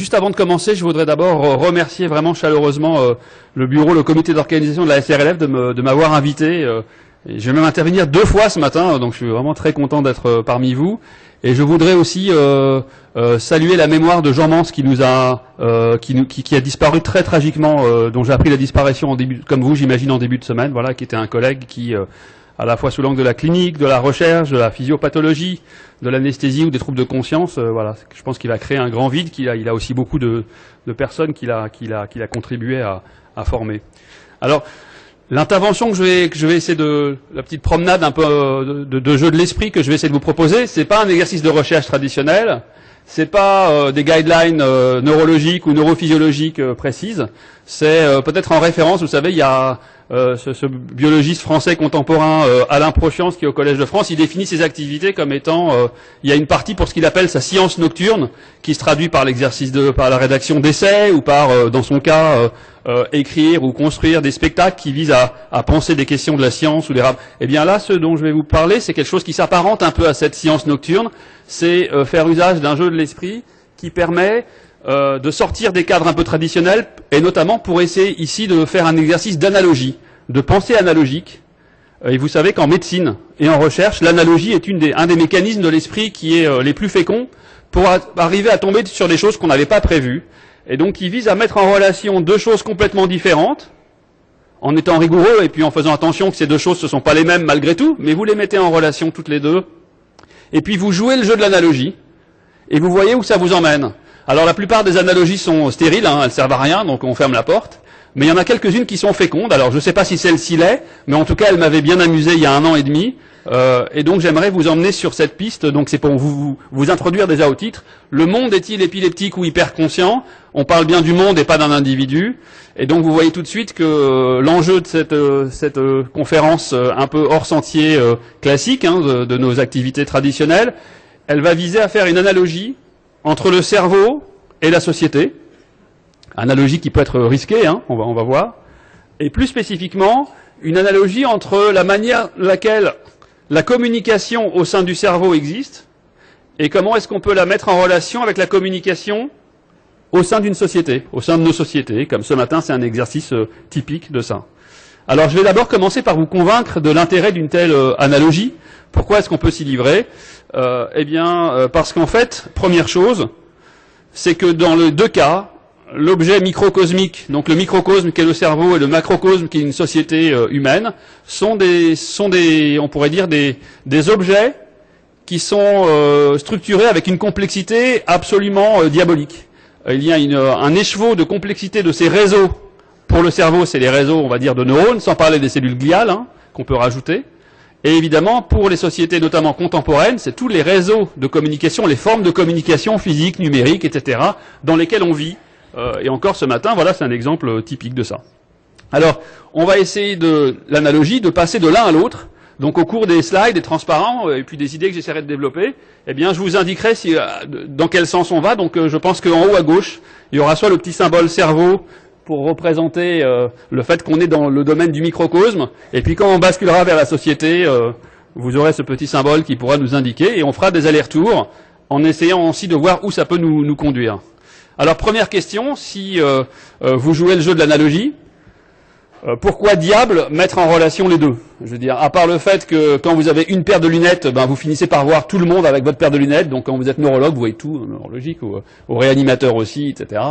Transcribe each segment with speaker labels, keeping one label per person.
Speaker 1: Juste avant de commencer, je voudrais d'abord remercier vraiment chaleureusement le bureau, le comité d'organisation de la SRLF de m'avoir invité. Et je vais même intervenir 2 fois ce matin, donc je suis vraiment très content d'être parmi vous. Et je voudrais aussi saluer la mémoire de Jean Mance qui a disparu très tragiquement, dont j'ai appris la disparition en début, comme vous j'imagine en début de semaine, voilà, qui était un collègue qui à la fois sous l'angle de la clinique, de la recherche, de la physiopathologie, de l'anesthésie ou des troubles de conscience, voilà, je pense qu'il a créé un grand vide, il a aussi beaucoup de personnes qu'il a contribué à former. Alors, l'intervention que je vais essayer la petite promenade un peu de jeu de l'esprit que je vais essayer de vous proposer, c'est pas un exercice de recherche traditionnel, c'est pas des guidelines neurologiques ou neurophysiologiques précises, c'est peut-être en référence, vous savez, il y a ce biologiste français contemporain Alain Prochiance qui est au Collège de France, il définit ses activités comme étant, il y a une partie pour ce qu'il appelle sa science nocturne, qui se traduit par par la rédaction d'essais ou par, dans son cas, écrire ou construire des spectacles qui visent à penser des questions de la science ou des Eh bien là, ce dont je vais vous parler, c'est quelque chose qui s'apparente un peu à cette science nocturne, c'est faire usage d'un jeu de l'esprit qui permet de sortir des cadres un peu traditionnels, et notamment pour essayer ici de faire un exercice d'analogie, de pensée analogique. Et vous savez qu'en médecine et en recherche, l'analogie est un des mécanismes de l'esprit qui est les plus féconds pour arriver à tomber sur des choses qu'on n'avait pas prévues. Et donc il vise à mettre en relation 2 choses complètement différentes, en étant rigoureux et puis en faisant attention que ces 2 choses ne sont pas les mêmes malgré tout, mais vous les mettez en relation toutes les 2, et puis vous jouez le jeu de l'analogie, et vous voyez où ça vous emmène. Alors la plupart des analogies sont stériles, hein, elles servent à rien, donc on ferme la porte. Mais il y en a quelques-unes qui sont fécondes. Alors je ne sais pas si celle-ci l'est, mais en tout cas elle m'avait bien amusé il y a 1 an et demi. Et donc j'aimerais vous emmener sur cette piste. Donc c'est pour vous introduire déjà au titre. Le monde est-il épileptique ou hyperconscient? On parle bien du monde et pas d'un individu. Et donc vous voyez tout de suite que l'enjeu de cette conférence un peu hors sentier classique, hein, de nos activités traditionnelles, elle va viser à faire une analogie entre le cerveau et la société, analogie qui peut être risquée, hein, on va voir, et plus spécifiquement, une analogie entre la manière laquelle la communication au sein du cerveau existe, et comment est-ce qu'on peut la mettre en relation avec la communication au sein d'une société, au sein de nos sociétés, comme ce matin c'est un exercice typique de ça. Alors je vais d'abord commencer par vous convaincre de l'intérêt d'une telle analogie. Pourquoi est-ce qu'on peut s'y livrer? Parce qu'en fait, première chose, c'est que dans les 2 cas, l'objet microcosmique, donc le microcosme qui est le cerveau et le macrocosme qui est une société humaine, sont on pourrait dire des objets qui sont structurés avec une complexité absolument diabolique. Il y a un écheveau de complexité de ces réseaux. Pour le cerveau, c'est les réseaux, on va dire, de neurones, sans parler des cellules gliales, hein, qu'on peut rajouter. Et évidemment, pour les sociétés notamment contemporaines, c'est tous les réseaux de communication, les formes de communication physique, numérique, etc., dans lesquelles on vit. Et encore ce matin, voilà, c'est un exemple typique de ça. Alors, on va essayer l'analogie de passer de l'un à l'autre. Donc au cours des slides, des transparents, et puis des idées que j'essaierai de développer, eh bien, je vous indiquerai dans quel sens on va. Donc je pense qu'en haut à gauche, il y aura soit le petit symbole cerveau, pour représenter le fait qu'on est dans le domaine du microcosme, et puis quand on basculera vers la société, vous aurez ce petit symbole qui pourra nous indiquer, et on fera des allers-retours, en essayant aussi de voir où ça peut nous conduire. Alors première question, si vous jouez le jeu de l'analogie, pourquoi diable mettre en relation les 2? Je veux dire, à part le fait que quand vous avez une paire de lunettes, vous finissez par voir tout le monde avec votre paire de lunettes, donc quand vous êtes neurologue, vous voyez tout, neurologique, au réanimateur aussi, etc.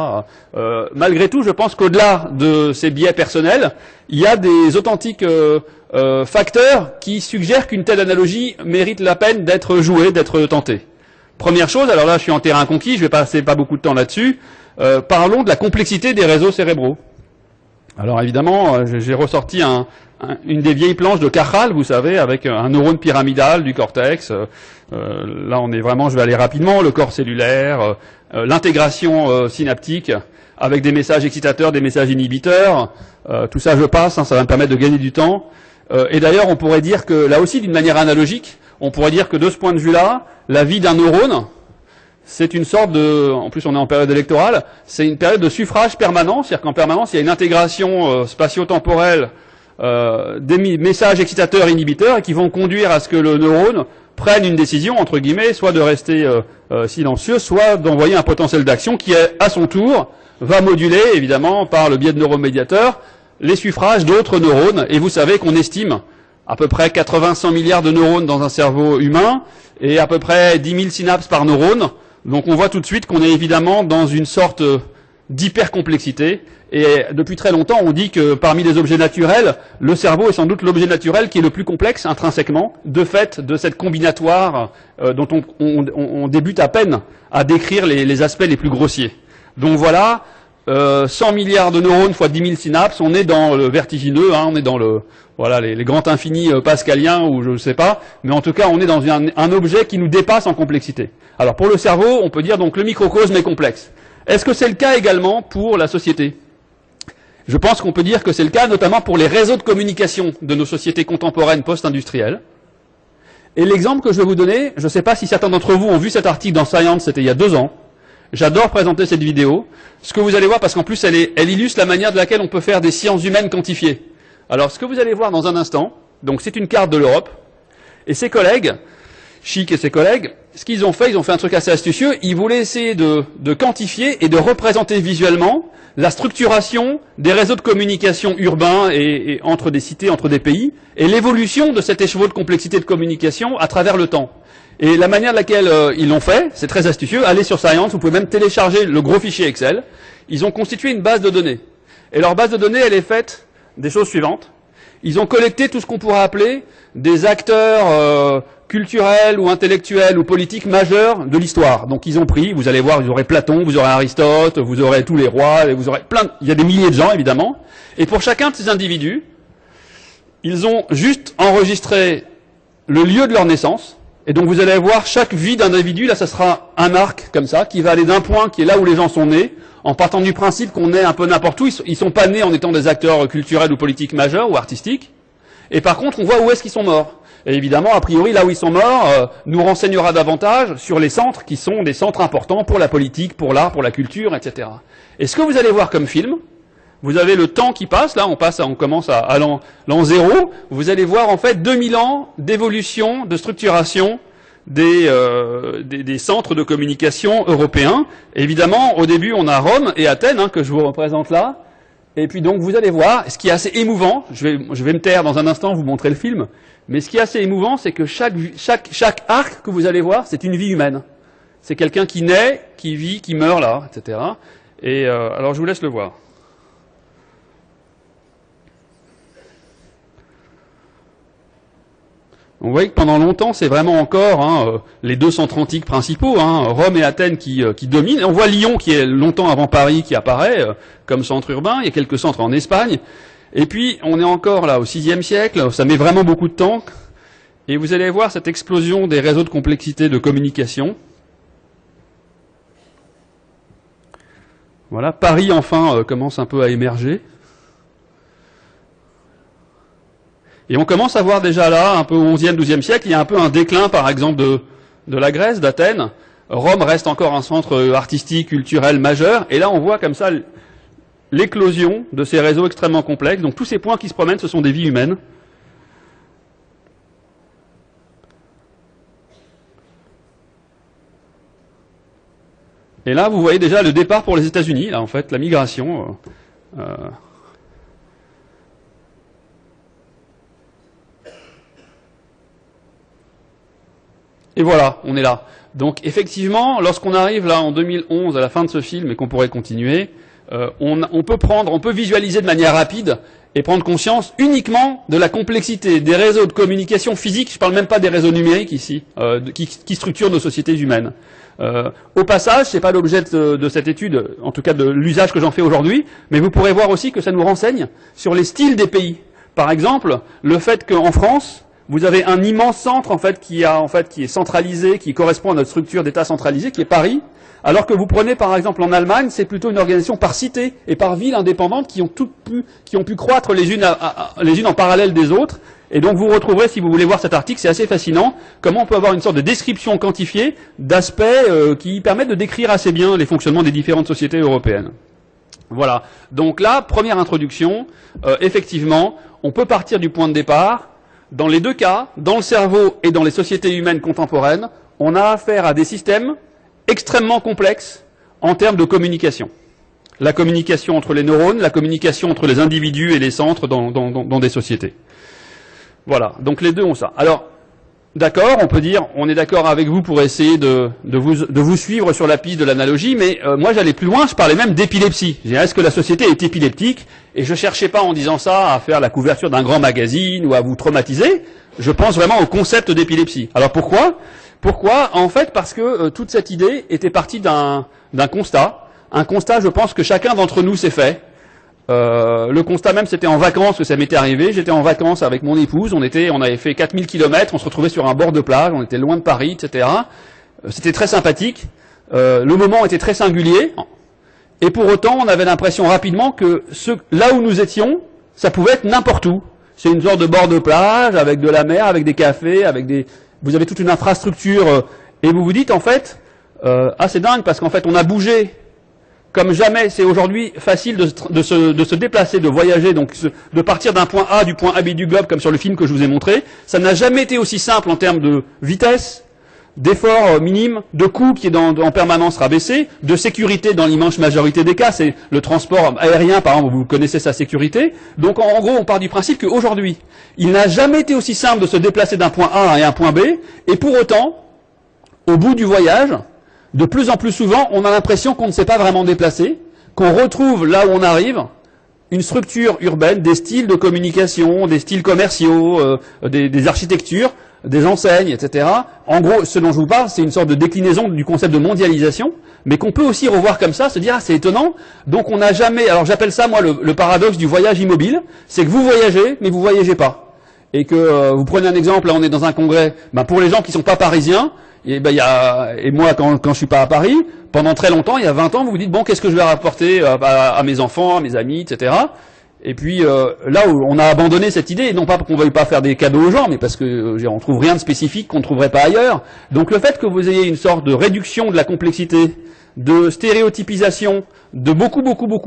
Speaker 1: Malgré tout, je pense qu'au-delà de ces biais personnels, il y a des authentiques facteurs qui suggèrent qu'une telle analogie mérite la peine d'être jouée, d'être tentée. Première chose, alors là je suis en terrain conquis, je vais passer pas beaucoup de temps là-dessus, parlons de la complexité des réseaux cérébraux. Alors évidemment, j'ai ressorti une des vieilles planches de Cajal, vous savez, avec un neurone pyramidal du cortex. Là, on est vraiment, je vais aller rapidement, le corps cellulaire, l'intégration synaptique, avec des messages excitateurs, des messages inhibiteurs. Tout ça, je passe, hein, ça va me permettre de gagner du temps. Et d'ailleurs, on pourrait dire que, là aussi, d'une manière analogique, on pourrait dire que de ce point de vue-là, la vie d'un neurone, c'est une sorte en plus on est en période électorale, c'est une période de suffrage permanent, c'est-à-dire qu'en permanence il y a une intégration spatio-temporelle des messages excitateurs inhibiteurs et qui vont conduire à ce que le neurone prenne une décision, entre guillemets, soit de rester silencieux, soit d'envoyer un potentiel d'action qui, à son tour, va moduler, évidemment, par le biais de neuromédiateurs, les suffrages d'autres neurones. Et vous savez qu'on estime à peu près 80-100 milliards de neurones dans un cerveau humain et à peu près 10 000 synapses par neurone. Donc on voit tout de suite qu'on est évidemment dans une sorte d'hypercomplexité. Et depuis très longtemps, on dit que parmi les objets naturels, le cerveau est sans doute l'objet naturel qui est le plus complexe intrinsèquement, de fait de cette combinatoire dont on débute à peine à décrire les aspects les plus grossiers. Donc voilà, 100 milliards de neurones fois 10 000 synapses, on est dans le vertigineux, on est dans les grands infinis pascaliens ou je ne sais pas, mais en tout cas on est dans un objet qui nous dépasse en complexité. Alors pour le cerveau, on peut dire donc le microcosme est complexe. Est-ce que c'est le cas également pour la société ? Je pense qu'on peut dire que c'est le cas notamment pour les réseaux de communication de nos sociétés contemporaines post-industrielles. Et l'exemple que je vais vous donner, je ne sais pas si certains d'entre vous ont vu cet article dans Science, c'était il y a 2 ans. J'adore présenter cette vidéo. Ce que vous allez voir, parce qu'en plus elle illustre la manière de laquelle on peut faire des sciences humaines quantifiées. Alors ce que vous allez voir dans un instant, donc c'est une carte de l'Europe, et ses collègues, Schick et ses collègues, ce qu'ils ont fait un truc assez astucieux, ils voulaient essayer de quantifier et de représenter visuellement la structuration des réseaux de communication urbains et entre des cités, entre des pays, et l'évolution de cet écheveau de complexité de communication à travers le temps. Et la manière de laquelle ils l'ont fait, c'est très astucieux, allez sur Science, vous pouvez même télécharger le gros fichier Excel, ils ont constitué une base de données. Et leur base de données, elle est faite des choses suivantes. Ils ont collecté tout ce qu'on pourrait appeler des acteurs culturels ou intellectuels ou politiques majeurs de l'histoire. Donc ils ont pris, vous allez voir, vous aurez Platon, vous aurez Aristote, vous aurez tous les rois, vous aurez il y a des milliers de gens évidemment. Et pour chacun de ces individus, ils ont juste enregistré le lieu de leur naissance. Et donc vous allez voir chaque vie d'individu, là ça sera un arc comme ça, qui va aller d'un point qui est là où les gens sont nés, en partant du principe qu'on est un peu n'importe où. Ils sont pas nés en étant des acteurs culturels ou politiques majeurs ou artistiques. Et par contre, on voit où est-ce qu'ils sont morts. Et évidemment, a priori, là où ils sont morts, nous renseignera davantage sur les centres qui sont des centres importants pour la politique, pour l'art, pour la culture, etc. Et ce que vous allez voir comme film, vous avez le temps qui passe, là on commence à l'an 0, vous allez voir en fait 2000 ans d'évolution, de structuration des centres de communication européens. Et évidemment, au début, on a Rome et Athènes, que je vous représente là. Et puis donc vous allez voir, ce qui est assez émouvant, je vais me taire dans un instant, vous montrer le film, mais ce qui est assez émouvant, c'est que chaque arc que vous allez voir, c'est une vie humaine. C'est quelqu'un qui naît, qui vit, qui meurt là, etc. Et alors je vous laisse le voir. Vous voyez que pendant longtemps, c'est vraiment encore les 2 centres antiques principaux, Rome et Athènes qui dominent. Et on voit Lyon qui est longtemps avant Paris qui apparaît comme centre urbain. Il y a quelques centres en Espagne. Et puis, on est encore là au VIe siècle. Ça met vraiment beaucoup de temps. Et vous allez voir cette explosion des réseaux de complexité de communication. Voilà, Paris enfin commence un peu à émerger. Et on commence à voir déjà là, un peu au XIe, XIIe siècle, il y a un peu un déclin, par exemple, de la Grèce, d'Athènes. Rome reste encore un centre artistique, culturel majeur. Et là, on voit comme ça l'éclosion de ces réseaux extrêmement complexes. Donc tous ces points qui se promènent, ce sont des vies humaines. Et là, vous voyez déjà le départ pour les États-Unis, là, en fait, la migration. Et voilà, on est là. Donc effectivement, lorsqu'on arrive là en 2011 à la fin de ce film et qu'on pourrait continuer, on peut visualiser de manière rapide et prendre conscience uniquement de la complexité des réseaux de communication physique. Je ne parle même pas des réseaux numériques ici, qui structurent nos sociétés humaines. Au passage, c'est pas l'objet de cette étude, en tout cas de l'usage que j'en fais aujourd'hui, mais vous pourrez voir aussi que ça nous renseigne sur les styles des pays. Par exemple, le fait qu'en France, vous avez un immense centre qui est centralisé, qui correspond à notre structure d'État centralisé, qui est Paris, alors que vous prenez par exemple en Allemagne, c'est plutôt une organisation par cité et par ville indépendante qui ont pu croître les unes en parallèle des autres. Et donc vous retrouverez, si vous voulez voir cet article, c'est assez fascinant, comment on peut avoir une sorte de description quantifiée d'aspects qui permettent de décrire assez bien les fonctionnements des différentes sociétés européennes. Voilà. Donc là, première introduction, effectivement, on peut partir du point de départ. Dans les deux cas, dans le cerveau et dans les sociétés humaines contemporaines, on a affaire à des systèmes extrêmement complexe en termes de communication. La communication entre les neurones, la communication entre les individus et les centres dans des sociétés. Voilà, donc les deux ont ça. Alors, d'accord, on peut dire, on est d'accord avec vous pour essayer de vous suivre sur la piste de l'analogie, mais moi j'allais plus loin, je parlais même d'épilepsie. Est-ce que la société est épileptique? Et je cherchais pas en disant ça à faire la couverture d'un grand magazine ou à vous traumatiser, je pense vraiment au concept d'épilepsie. Alors pourquoi? En fait, parce que toute cette idée était partie d'un constat. Un constat, je pense, que chacun d'entre nous s'est fait. Le constat même, c'était en vacances que ça m'était arrivé. J'étais en vacances avec mon épouse, on avait fait 4000 km, on se retrouvait sur un bord de plage, on était loin de Paris, etc. C'était très sympathique. Le moment était très singulier. Et pour autant, on avait l'impression rapidement que là où nous étions, ça pouvait être n'importe où. C'est une sorte de bord de plage, avec de la mer, avec des cafés, vous avez toute une infrastructure, et vous vous dites, en fait, c'est dingue, parce qu'en fait, on a bougé comme jamais. C'est aujourd'hui facile de se déplacer, de voyager, donc de partir d'un point A, du point AB du globe, comme sur le film que je vous ai montré. Ça n'a jamais été aussi simple en termes de vitesse, d'effort minime, de coût qui est en permanence rabaissé, de sécurité dans l'immense majorité des cas. C'est le transport aérien, par exemple, vous connaissez sa sécurité. Donc en gros, on part du principe qu'aujourd'hui, il n'a jamais été aussi simple de se déplacer d'un point A à un point B, et pour autant, au bout du voyage, de plus en plus souvent, on a l'impression qu'on ne s'est pas vraiment déplacé, qu'on retrouve là où on arrive une structure urbaine, des styles de communication, des styles commerciaux, des architectures, des enseignes, etc. En gros, ce dont je vous parle, c'est une sorte de déclinaison du concept de mondialisation, mais qu'on peut aussi revoir comme ça, se dire, c'est étonnant, donc on n'a jamais... Alors j'appelle ça, moi, le paradoxe du voyage immobile, c'est que vous voyagez, mais vous voyagez pas. Et que, vous prenez un exemple, là on est dans un congrès, pour les gens qui sont pas parisiens, et moi, quand je suis pas à Paris, pendant très longtemps, il y a 20 ans, vous vous dites, bon, qu'est-ce que je vais rapporter à mes enfants, à mes amis, etc. Et puis, là où on a abandonné cette idée, non pas qu'on ne veuille pas faire des cadeaux aux gens, mais parce que on trouve rien de spécifique qu'on ne trouverait pas ailleurs. Donc le fait que vous ayez une sorte de réduction de la complexité, de stéréotypisation de beaucoup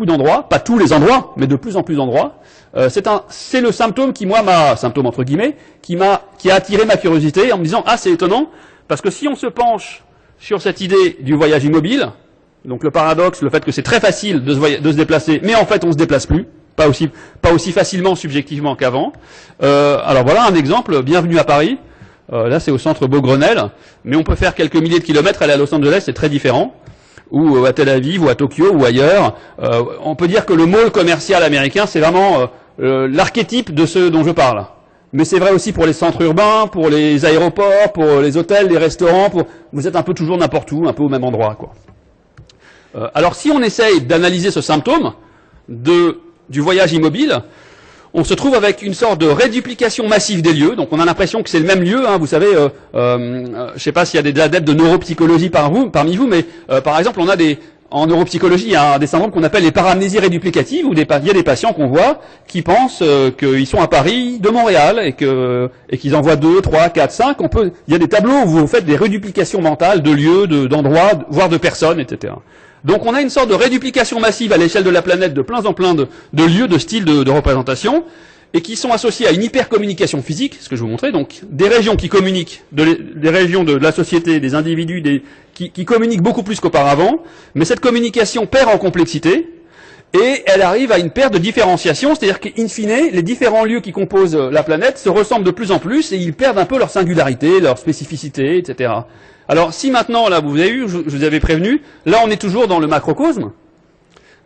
Speaker 1: d'endroits, pas tous les endroits, mais de plus en plus d'endroits, c'est le symptôme qui, moi, symptôme entre guillemets, qui a attiré ma curiosité en me disant, c'est étonnant, parce que si on se penche sur cette idée du voyage immobile, donc le paradoxe, le fait que c'est très facile de se déplacer, mais en fait on se déplace plus, pas aussi facilement subjectivement qu'avant. Alors voilà un exemple, bienvenue à Paris, là c'est au centre Beaugrenelle, mais on peut faire quelques milliers de kilomètres, aller à Los Angeles, c'est très différent, ou à Tel Aviv, ou à Tokyo, ou ailleurs. On peut dire que le mall commercial américain, c'est vraiment l'archétype de ce dont je parle. Mais c'est vrai aussi pour les centres urbains, pour les aéroports, pour les hôtels, les restaurants, vous êtes un peu toujours n'importe où, un peu au même endroit, quoi. Alors si on essaye d'analyser ce symptôme du voyage immobile, on se trouve avec une sorte de réduplication massive des lieux. Donc on a l'impression que c'est le même lieu. Vous savez, je ne sais pas s'il y a des adeptes de neuropsychologie parmi vous, mais par exemple, en neuropsychologie, il y a des syndromes qu'on appelle les paramnésies réduplicatives, où il y a des patients qu'on voit qui pensent qu'ils sont à Paris de Montréal et qu'ils en voient 2, 3, 4, 5. Il y a des tableaux où vous faites des réduplications mentales de lieux, d'endroits, voire de personnes, etc. Donc on a une sorte de réduplication massive à l'échelle de la planète de plein en plein de lieux, de styles de représentation, et qui sont associés à une hypercommunication physique, ce que je vous montrais, donc des régions qui communiquent, des régions de la société, des individus, qui communiquent beaucoup plus qu'auparavant, mais cette communication perd en complexité, et elle arrive à une perte de différenciation, c'est-à-dire qu'in fine, les différents lieux qui composent la planète se ressemblent de plus en plus, et ils perdent un peu leur singularité, leur spécificité, etc. Alors si maintenant, là, vous avez eu, je vous avais prévenu, là on est toujours dans le macrocosme,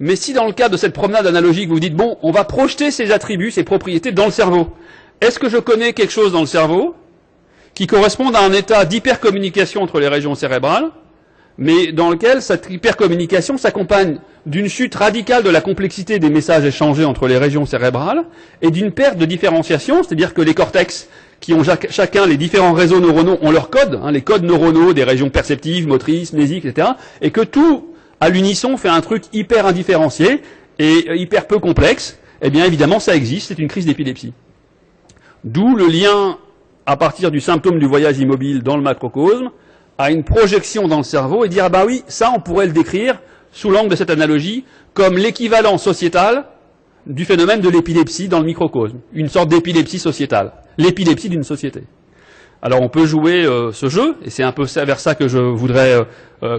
Speaker 1: mais si dans le cadre de cette promenade analogique, vous vous dites, bon, on va projeter ces attributs, ces propriétés dans le cerveau, est-ce que je connais quelque chose dans le cerveau qui corresponde à un état d'hypercommunication entre les régions cérébrales, mais dans lequel cette hypercommunication s'accompagne d'une chute radicale de la complexité des messages échangés entre les régions cérébrales et d'une perte de différenciation, c'est-à-dire que les cortex, qui ont chacun les différents réseaux neuronaux, ont leurs codes, les codes neuronaux des régions perceptives, motrices, mnésiques, etc., et que tout, à l'unisson, fait un truc hyper indifférencié et hyper peu complexe. Eh bien, évidemment, ça existe, c'est une crise d'épilepsie. D'où le lien, à partir du symptôme du voyage immobile dans le macrocosme, à une projection dans le cerveau et dire, ah bah oui, ça, on pourrait le décrire, sous l'angle de cette analogie, comme l'équivalent sociétal du phénomène de l'épilepsie dans le microcosme. Une sorte d'épilepsie sociétale. L'épilepsie d'une société. Alors on peut jouer ce jeu, et c'est un peu vers ça que je voudrais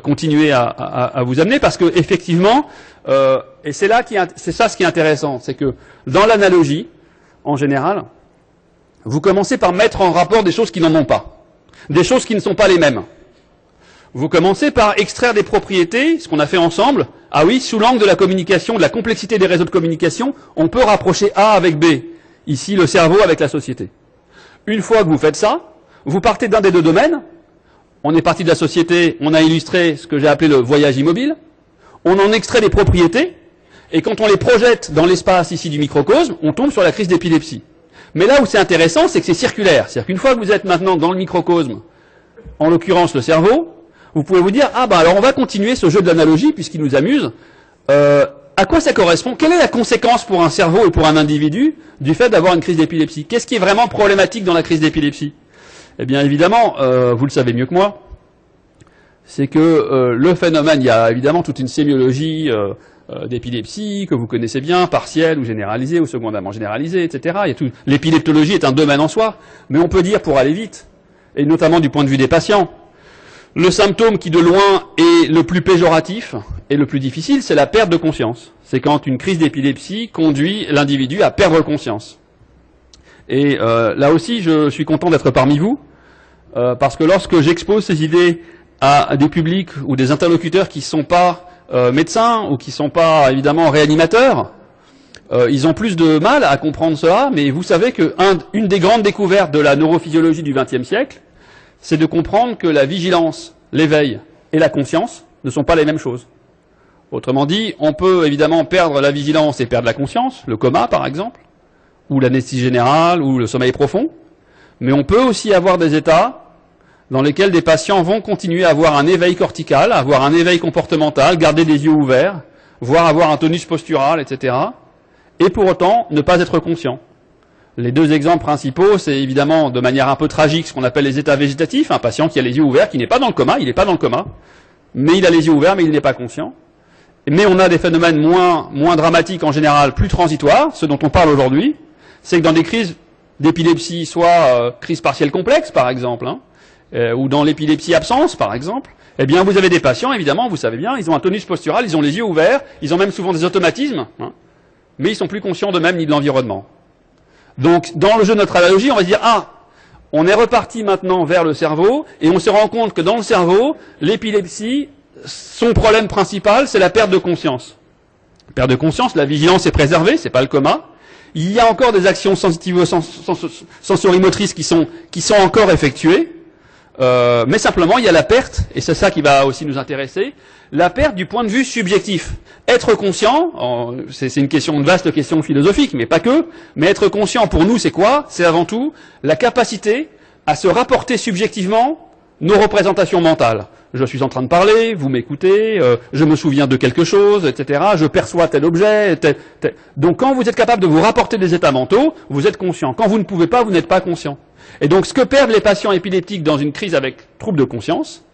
Speaker 1: continuer à vous amener, parce que effectivement, et c'est ça ce qui est intéressant, c'est que dans l'analogie, en général, vous commencez par mettre en rapport des choses qui n'en ont pas, des choses qui ne sont pas les mêmes. Vous commencez par extraire des propriétés, ce qu'on a fait ensemble. Ah oui, sous l'angle de la communication, de la complexité des réseaux de communication, on peut rapprocher A avec B. Ici, le cerveau avec la société. Une fois que vous faites ça, vous partez d'un des deux domaines. On est parti de la société, on a illustré ce que j'ai appelé le voyage immobile. On en extrait des propriétés, et quand on les projette dans l'espace ici du microcosme, on tombe sur la crise d'épilepsie. Mais là où c'est intéressant, c'est que c'est circulaire. C'est-à-dire qu'une fois que vous êtes maintenant dans le microcosme, en l'occurrence le cerveau, vous pouvez vous dire, ah ben alors on va continuer ce jeu de l'analogie puisqu'il nous amuse. À quoi ça correspond? Quelle est la conséquence pour un cerveau et pour un individu du fait d'avoir une crise d'épilepsie? Qu'est-ce qui est vraiment problématique dans la crise d'épilepsie? Eh bien évidemment, vous le savez mieux que moi, c'est que le phénomène, il y a évidemment toute une sémiologie d'épilepsie que vous connaissez bien, partielle ou généralisée ou secondairement généralisée, etc. L'épileptologie est un domaine en soi, mais on peut dire, pour aller vite, et notamment du point de vue des patients, le symptôme qui de loin est le plus péjoratif et le plus difficile, c'est la perte de conscience. C'est quand une crise d'épilepsie conduit l'individu à perdre conscience. Et là aussi, je suis content d'être parmi vous, parce que lorsque j'expose ces idées à des publics ou des interlocuteurs qui ne sont pas médecins ou qui ne sont pas évidemment réanimateurs, ils ont plus de mal à comprendre cela, mais vous savez qu'une des grandes découvertes de la neurophysiologie du XXe siècle, c'est de comprendre que la vigilance, l'éveil et la conscience ne sont pas les mêmes choses. Autrement dit, on peut évidemment perdre la vigilance et perdre la conscience, le coma par exemple, ou l'anesthésie générale, ou le sommeil profond, mais on peut aussi avoir des états dans lesquels des patients vont continuer à avoir un éveil cortical, avoir un éveil comportemental, garder des yeux ouverts, voire avoir un tonus postural, etc., et pour autant ne pas être conscient. Les deux exemples principaux, c'est évidemment de manière un peu tragique ce qu'on appelle les états végétatifs, un patient qui a les yeux ouverts, qui n'est pas dans le coma, il n'est pas dans le coma, mais il a les yeux ouverts, mais il n'est pas conscient. Mais on a des phénomènes moins dramatiques en général, plus transitoires, ce dont on parle aujourd'hui, c'est que dans des crises d'épilepsie, soit crise partielle complexe par exemple, ou dans l'épilepsie absence par exemple, eh bien vous avez des patients, évidemment, vous savez bien, ils ont un tonus postural, ils ont les yeux ouverts, ils ont même souvent des automatismes, mais ils sont plus conscients d'eux-mêmes ni de l'environnement. Donc, dans le jeu de notre analogie, on va se dire, ah, on est reparti maintenant vers le cerveau, et on se rend compte que dans le cerveau, l'épilepsie, son problème principal, c'est la perte de conscience. Perte de conscience, la vigilance est préservée, c'est pas le coma. Il y a encore des actions sensorimotrices qui sont encore effectuées, mais simplement, il y a la perte, et c'est ça qui va aussi nous intéresser, la perte du point de vue subjectif. Être conscient, c'est une vaste question philosophique, mais pas que, mais être conscient pour nous, c'est quoi? C'est avant tout la capacité à se rapporter subjectivement nos représentations mentales. Je suis en train de parler, vous m'écoutez, je me souviens de quelque chose, etc. Je perçois tel objet, Donc quand vous êtes capable de vous rapporter des états mentaux, vous êtes conscient. Quand vous ne pouvez pas, vous n'êtes pas conscient. Et donc ce que perdent les patients épileptiques dans une crise avec trouble de conscience,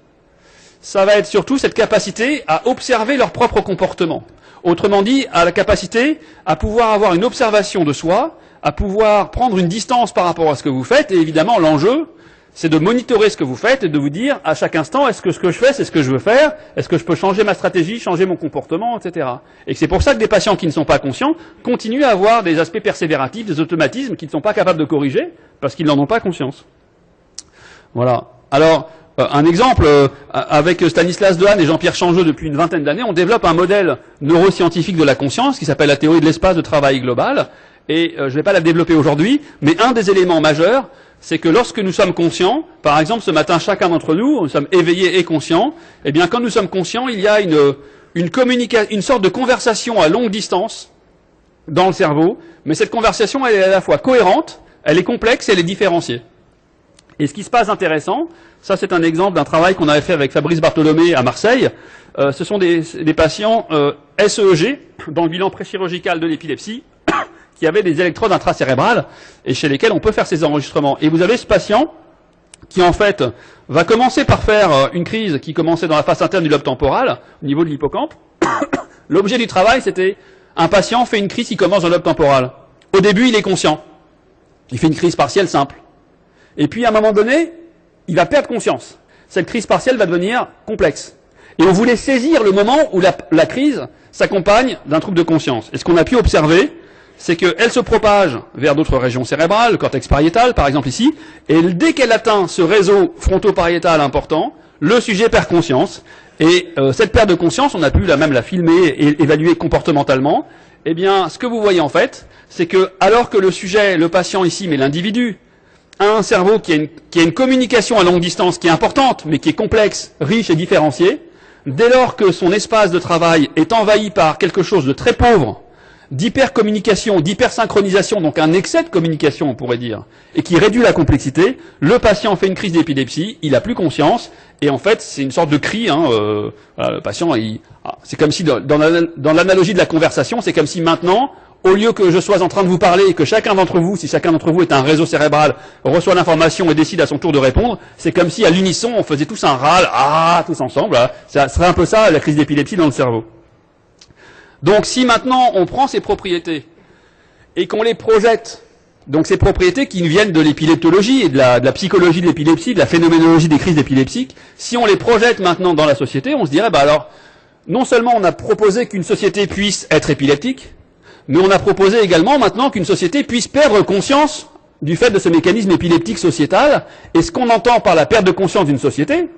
Speaker 1: ça va être surtout cette capacité à observer leur propre comportement. Autrement dit, à la capacité à pouvoir avoir une observation de soi, à pouvoir prendre une distance par rapport à ce que vous faites, et évidemment l'enjeu, c'est de monitorer ce que vous faites et de vous dire à chaque instant, est-ce que ce que je fais, c'est ce que je veux faire, est-ce que je peux changer ma stratégie, changer mon comportement, etc. Et c'est pour ça que des patients qui ne sont pas conscients continuent à avoir des aspects persévératifs, des automatismes qu'ils ne sont pas capables de corriger, parce qu'ils n'en ont pas conscience. Voilà. Alors, un exemple, avec Stanislas Dehaene et Jean-Pierre Changeux depuis une vingtaine d'années, on développe un modèle neuroscientifique de la conscience qui s'appelle la théorie de l'espace de travail global. Et je ne vais pas la développer aujourd'hui, mais un des éléments majeurs, c'est que lorsque nous sommes conscients, par exemple ce matin chacun d'entre nous, nous sommes éveillés et conscients, eh bien quand nous sommes conscients, il y a une sorte de conversation à longue distance dans le cerveau, mais cette conversation elle est à la fois cohérente, elle est complexe et elle est différenciée. Et ce qui se passe intéressant, ça c'est un exemple d'un travail qu'on avait fait avec Fabrice Bartholomé à Marseille, ce sont des patients SEEG, dans le bilan préchirurgical de l'épilepsie, qui avaient des électrodes intracérébrales et chez lesquels on peut faire ces enregistrements. Et vous avez ce patient qui en fait va commencer par faire une crise qui commençait dans la face interne du lobe temporal, au niveau de l'hippocampe. L'objet du travail c'était un patient fait une crise qui commence dans le lobe temporal. Au début il est conscient, il fait une crise partielle simple. Et puis, à un moment donné, il va perdre conscience. Cette crise partielle va devenir complexe. Et on voulait saisir le moment où la crise s'accompagne d'un trouble de conscience. Et ce qu'on a pu observer, c'est qu'elle se propage vers d'autres régions cérébrales, le cortex pariétal, par exemple ici, et dès qu'elle atteint ce réseau fronto-pariétal important, le sujet perd conscience. Et cette perte de conscience, on a pu même la filmer et évaluer comportementalement. Eh bien, ce que vous voyez en fait, c'est que alors que le sujet, le patient ici, mais l'individu, a un cerveau qui a une communication à longue distance qui est importante, mais qui est complexe, riche et différenciée, dès lors que son espace de travail est envahi par quelque chose de très pauvre, d'hypercommunication, d'hypersynchronisation, donc un excès de communication, on pourrait dire, et qui réduit la complexité, le patient fait une crise d'épilepsie, il n'a plus conscience, et en fait, c'est une sorte de cri, voilà, le patient, c'est comme si, dans l'analogie de la conversation, c'est comme si maintenant, au lieu que je sois en train de vous parler et que chacun d'entre vous, si chacun d'entre vous est un réseau cérébral, reçoit l'information et décide à son tour de répondre, c'est comme si à l'unisson, on faisait tous un râle, tous ensemble, ça serait un peu ça, la crise d'épilepsie dans le cerveau. Donc si maintenant on prend ces propriétés et qu'on les projette, donc ces propriétés qui viennent de l'épileptologie et de la psychologie de l'épilepsie, de la phénoménologie des crises épileptiques, si on les projette maintenant dans la société, on se dirait, alors, non seulement on a proposé qu'une société puisse être épileptique, mais on a proposé également maintenant qu'une société puisse perdre conscience du fait de ce mécanisme épileptique sociétal, et ce qu'on entend par la perte de conscience d'une société,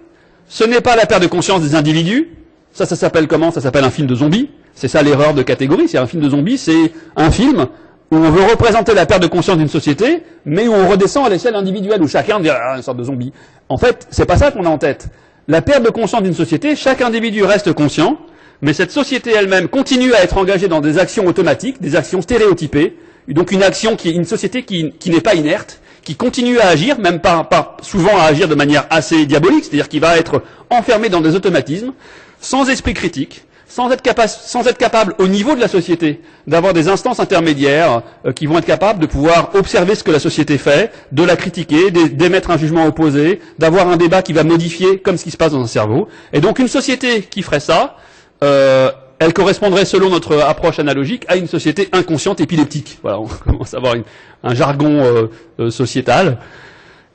Speaker 1: ce n'est pas la perte de conscience des individus, ça s'appelle comment? Ça s'appelle un film de zombies. C'est ça l'erreur de catégorie. C'est un film de zombies, c'est un film où on veut représenter la perte de conscience d'une société, mais où on redescend à l'échelle individuelle, où chacun dit une sorte de zombie. En fait, c'est pas ça qu'on a en tête. La perte de conscience d'une société, chaque individu reste conscient, mais cette société elle-même continue à être engagée dans des actions automatiques, des actions stéréotypées, donc une société qui n'est pas inerte, qui continue à agir, même pas souvent à agir de manière assez diabolique, c'est-à-dire qui va être enfermé dans des automatismes, sans esprit critique, sans être capable au niveau de la société d'avoir des instances intermédiaires qui vont être capables de pouvoir observer ce que la société fait, de la critiquer, d'émettre un jugement opposé, d'avoir un débat qui va modifier comme ce qui se passe dans un cerveau. Et donc une société qui ferait ça, elle correspondrait, selon notre approche analogique, à une société inconsciente épileptique. Voilà, on commence à avoir un jargon sociétal.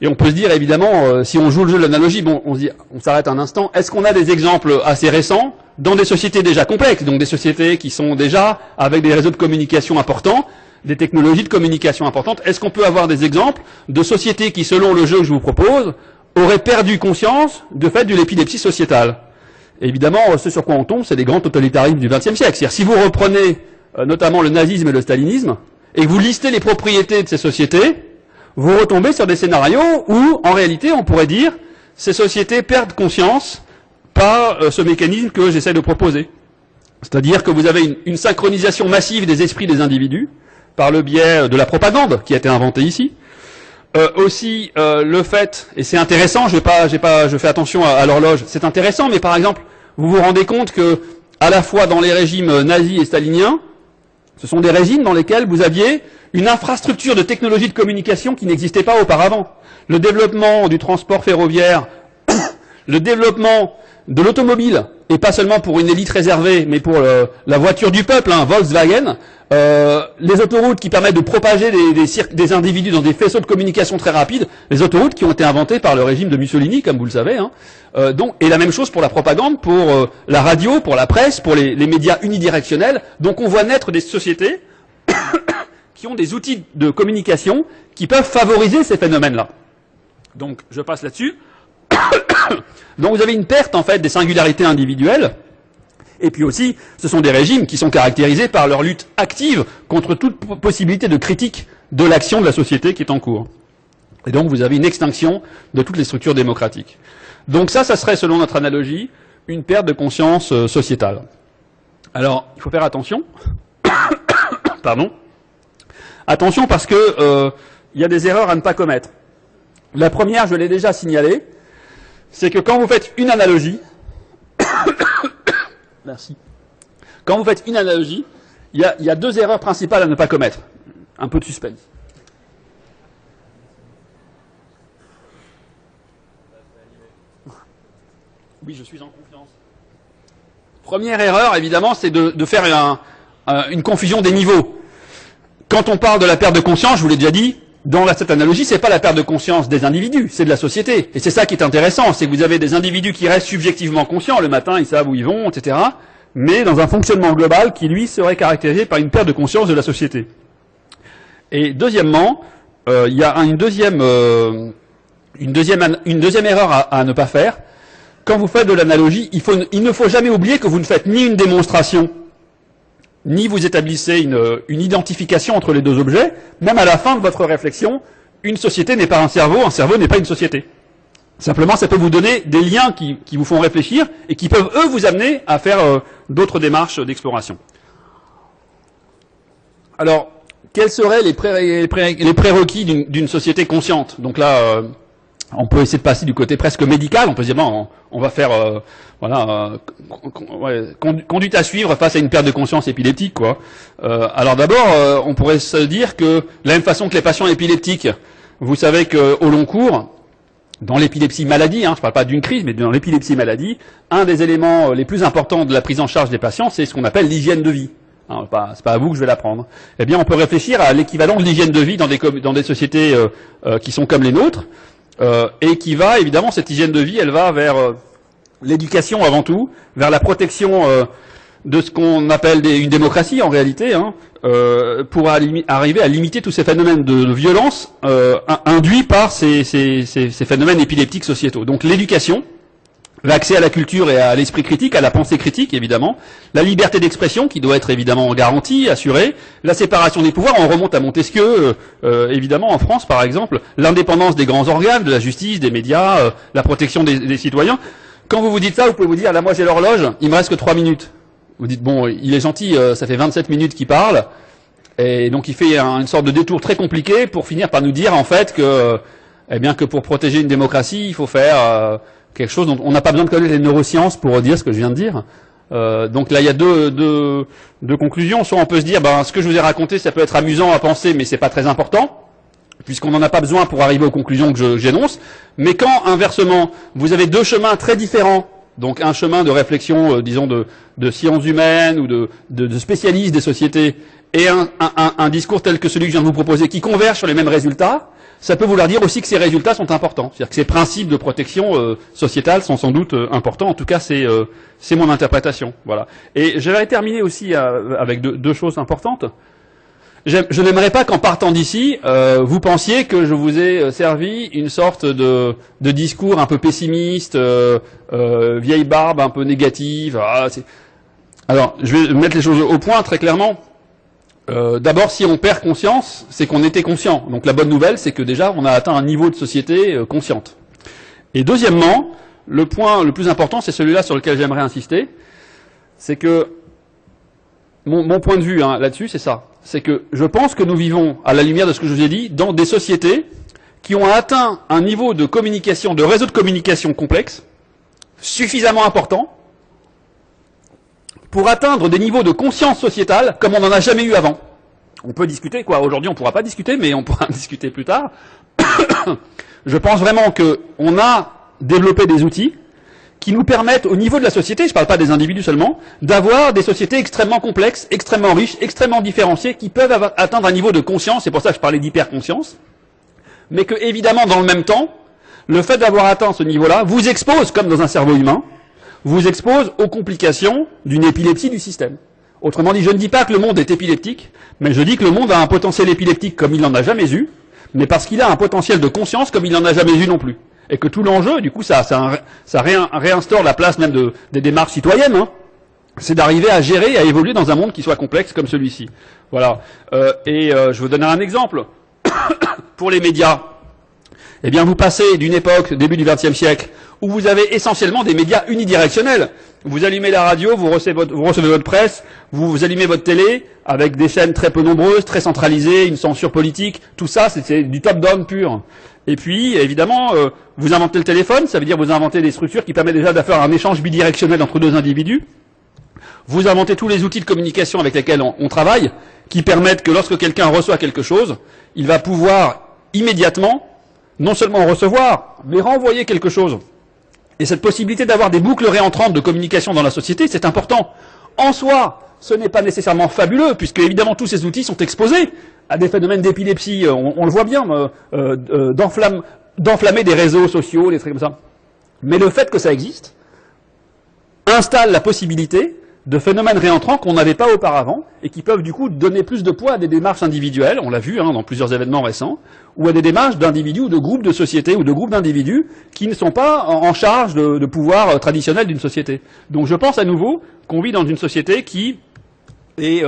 Speaker 1: Et on peut se dire, évidemment, si on joue le jeu de l'analogie, bon, on s'arrête un instant. Est-ce qu'on a des exemples assez récents dans des sociétés déjà complexes, donc des sociétés qui sont déjà avec des réseaux de communication importants, des technologies de communication importantes? Est-ce qu'on peut avoir des exemples de sociétés qui, selon le jeu que je vous propose, auraient perdu conscience de fait de l'épilepsie sociétale? Et évidemment, ce sur quoi on tombe, c'est les grands totalitarismes du XXe siècle. C'est-à-dire, si vous reprenez notamment le nazisme et le stalinisme, et que vous listez les propriétés de ces sociétés, vous retombez sur des scénarios où, en réalité, on pourrait dire, ces sociétés perdent conscience par ce mécanisme que j'essaie de proposer. C'est-à-dire que vous avez une synchronisation massive des esprits des individus par le biais de la propagande qui a été inventée ici. Aussi, le fait, et c'est intéressant, je fais attention à l'horloge, c'est intéressant, mais par exemple, vous vous rendez compte que, à la fois dans les régimes nazis et staliniens, ce sont des régimes dans lesquels vous aviez une infrastructure de technologie de communication qui n'existait pas auparavant. Le développement du transport ferroviaire, le développement de l'automobile, et pas seulement pour une élite réservée, mais pour la voiture du peuple, Volkswagen, les autoroutes qui permettent de propager des individus dans des faisceaux de communication très rapides, les autoroutes qui ont été inventées par le régime de Mussolini, comme vous le savez, et la même chose pour la propagande, pour la radio, pour la presse, pour les médias unidirectionnels. Donc on voit naître des sociétés qui ont des outils de communication qui peuvent favoriser ces phénomènes-là. Donc je passe là-dessus. Donc vous avez une perte en fait des singularités individuelles, et puis aussi ce sont des régimes qui sont caractérisés par leur lutte active contre toute possibilité de critique de l'action de la société qui est en cours. Et donc vous avez une extinction de toutes les structures démocratiques. Donc ça serait selon notre analogie une perte de conscience sociétale. Alors il faut faire attention. Pardon. Attention parce que il y a des erreurs à ne pas commettre. La première, je l'ai déjà signalée, c'est que quand vous faites une analogie, merci. Quand vous faites une analogie, il y a deux erreurs principales à ne pas commettre. Un peu de suspense. Oui, je suis en confiance. Première erreur, évidemment, c'est de faire une confusion des niveaux. Quand on parle de la perte de conscience, je vous l'ai déjà dit, dans cette analogie, c'est pas la perte de conscience des individus, c'est de la société. Et c'est ça qui est intéressant, c'est que vous avez des individus qui restent subjectivement conscients, le matin ils savent où ils vont, etc., mais dans un fonctionnement global qui, lui, serait caractérisé par une perte de conscience de la société. Et deuxièmement, il y a une deuxième erreur à ne pas faire. Quand vous faites de l'analogie, il ne faut jamais oublier que vous ne faites ni une démonstration, ni vous établissez une identification entre les deux objets. Même à la fin de votre réflexion, une société n'est pas un cerveau n'est pas une société. Simplement, ça peut vous donner des liens qui vous font réfléchir et qui peuvent, eux, vous amener à faire d'autres démarches d'exploration. Alors, quels seraient les prérequis d'une société consciente? Donc là, on peut essayer de passer du côté presque médical. On peut se dire, bon, on va faire conduite à suivre face à une perte de conscience épileptique, quoi. Alors d'abord, on pourrait se dire que, de la même façon que les patients épileptiques, vous savez qu'au long cours, dans l'épilepsie maladie, je ne parle pas d'une crise, mais dans l'épilepsie maladie, un des éléments les plus importants de la prise en charge des patients, c'est ce qu'on appelle l'hygiène de vie. C'est pas à vous que je vais l'apprendre. Eh bien, on peut réfléchir à l'équivalent de l'hygiène de vie dans des sociétés qui sont comme les nôtres, et qui va, évidemment, cette hygiène de vie, elle va vers l'éducation avant tout, vers la protection de ce qu'on appelle une démocratie en réalité, pour arriver à limiter tous ces phénomènes de violence induits par ces phénomènes épileptiques sociétaux. Donc l'éducation, l'accès à la culture et à l'esprit critique, à la pensée critique évidemment, la liberté d'expression qui doit être évidemment garantie, assurée, la séparation des pouvoirs, on remonte à Montesquieu, évidemment en France par exemple, l'indépendance des grands organes, de la justice, des médias, la protection des citoyens. Quand vous vous dites ça, vous pouvez vous dire, là moi j'ai l'horloge, il me reste que 3 minutes. Vous dites, bon, il est gentil, ça fait 27 minutes qu'il parle, et donc il fait une sorte de détour très compliqué pour finir par nous dire, en fait, que pour protéger une démocratie, il faut faire quelque chose dont on n'a pas besoin de connaître les neurosciences pour dire ce que je viens de dire. Donc là, il y a deux conclusions. Soit on peut se dire, ce que je vous ai raconté, ça peut être amusant à penser, mais c'est pas très important, puisqu'on n'en a pas besoin pour arriver aux conclusions que j'énonce. Mais quand, inversement, vous avez deux chemins très différents, donc un chemin de réflexion, disons, de sciences humaines ou de spécialistes des sociétés, et un discours tel que celui que je viens de vous proposer, qui converge sur les mêmes résultats, ça peut vouloir dire aussi que ces résultats sont importants. C'est-à-dire que ces principes de protection sociétale sont sans doute importants. En tout cas, c'est mon interprétation. Voilà. Et j'aimerais terminer aussi avec deux choses importantes. Je n'aimerais pas qu'en partant d'ici, vous pensiez que je vous ai servi une sorte de discours un peu pessimiste, vieille barbe, un peu négative. Alors, je vais mettre les choses au point très clairement. D'abord, si on perd conscience, c'est qu'on était conscient. Donc la bonne nouvelle, c'est que déjà, on a atteint un niveau de société consciente. Et deuxièmement, le point le plus important, c'est celui-là sur lequel j'aimerais insister, c'est que mon point de vue là-dessus, c'est ça. C'est que je pense que nous vivons, à la lumière de ce que je vous ai dit, dans des sociétés qui ont atteint un niveau de communication, de réseau de communication complexe, suffisamment important, pour atteindre des niveaux de conscience sociétale comme on n'en a jamais eu avant. On peut discuter, aujourd'hui on ne pourra pas discuter, mais on pourra discuter plus tard. Je pense vraiment qu'on a développé des outils qui nous permettent, au niveau de la société, je ne parle pas des individus seulement, d'avoir des sociétés extrêmement complexes, extrêmement riches, extrêmement différenciées, qui peuvent atteindre un niveau de conscience, c'est pour ça que je parlais d'hyperconscience, mais que, évidemment, dans le même temps, le fait d'avoir atteint ce niveau-là vous expose, comme dans un cerveau humain, vous expose aux complications d'une épilepsie du système. Autrement dit, je ne dis pas que le monde est épileptique, mais je dis que le monde a un potentiel épileptique comme il n'en a jamais eu, mais parce qu'il a un potentiel de conscience comme il n'en a jamais eu non plus. Et que tout l'enjeu, du coup, ça réinstaure la place même des démarches citoyennes, c'est d'arriver à gérer, à évoluer dans un monde qui soit complexe comme celui-ci. Voilà. Je vous donnerai un exemple. Pour les médias, eh bien, vous passez d'une époque, début du XXe siècle, où vous avez essentiellement des médias unidirectionnels. Vous allumez la radio, vous recevez votre presse, vous allumez votre télé, avec des chaînes très peu nombreuses, très centralisées, une censure politique, tout ça, c'est du top-down pur. Et puis, évidemment, vous inventez le téléphone, ça veut dire vous inventez des structures qui permettent déjà de faire un échange bidirectionnel entre deux individus. Vous inventez tous les outils de communication avec lesquels on travaille, qui permettent que lorsque quelqu'un reçoit quelque chose, il va pouvoir immédiatement, non seulement recevoir, mais renvoyer quelque chose. Et cette possibilité d'avoir des boucles réentrantes de communication dans la société, c'est important. En soi, ce n'est pas nécessairement fabuleux, puisque évidemment tous ces outils sont exposés à des phénomènes d'épilepsie, on le voit bien, d'enflammer des réseaux sociaux, des trucs comme ça. Mais le fait que ça existe installe la possibilité de phénomènes réentrants qu'on n'avait pas auparavant et qui peuvent du coup donner plus de poids à des démarches individuelles, on l'a vu dans plusieurs événements récents, ou à des démarches d'individus ou de groupes de sociétés ou de groupes d'individus qui ne sont pas en charge de pouvoir traditionnel d'une société. Donc je pense à nouveau qu'on vit dans une société qui est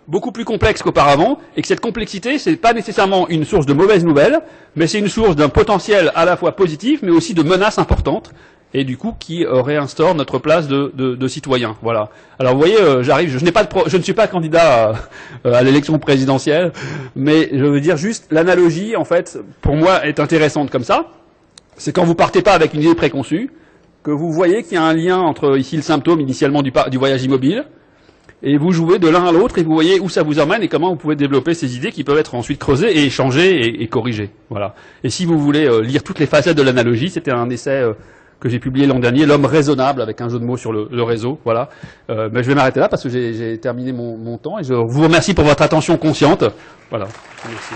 Speaker 1: beaucoup plus complexe qu'auparavant, et que cette complexité, c'est pas nécessairement une source de mauvaises nouvelles, mais c'est une source d'un potentiel à la fois positif, mais aussi de menaces importantes, et du coup qui réinstaure notre place de citoyen. Voilà. Alors vous voyez, j'arrive, je ne suis pas candidat à l'élection présidentielle, mais je veux dire juste, l'analogie, en fait, pour moi, est intéressante comme ça. C'est quand vous partez pas avec une idée préconçue, que vous voyez qu'il y a un lien entre, ici, le symptôme initialement du voyage immobile, et vous jouez de l'un à l'autre, et vous voyez où ça vous emmène, et comment vous pouvez développer ces idées qui peuvent être ensuite creusées, et échangées, et corrigées. Voilà. Et si vous voulez lire toutes les facettes de l'analogie, c'était un essai que j'ai publié l'an dernier, L'homme raisonnable, avec un jeu de mots sur le réseau. Voilà. Mais je vais m'arrêter là, parce que j'ai terminé mon temps, et je vous remercie pour votre attention consciente. Voilà. Merci.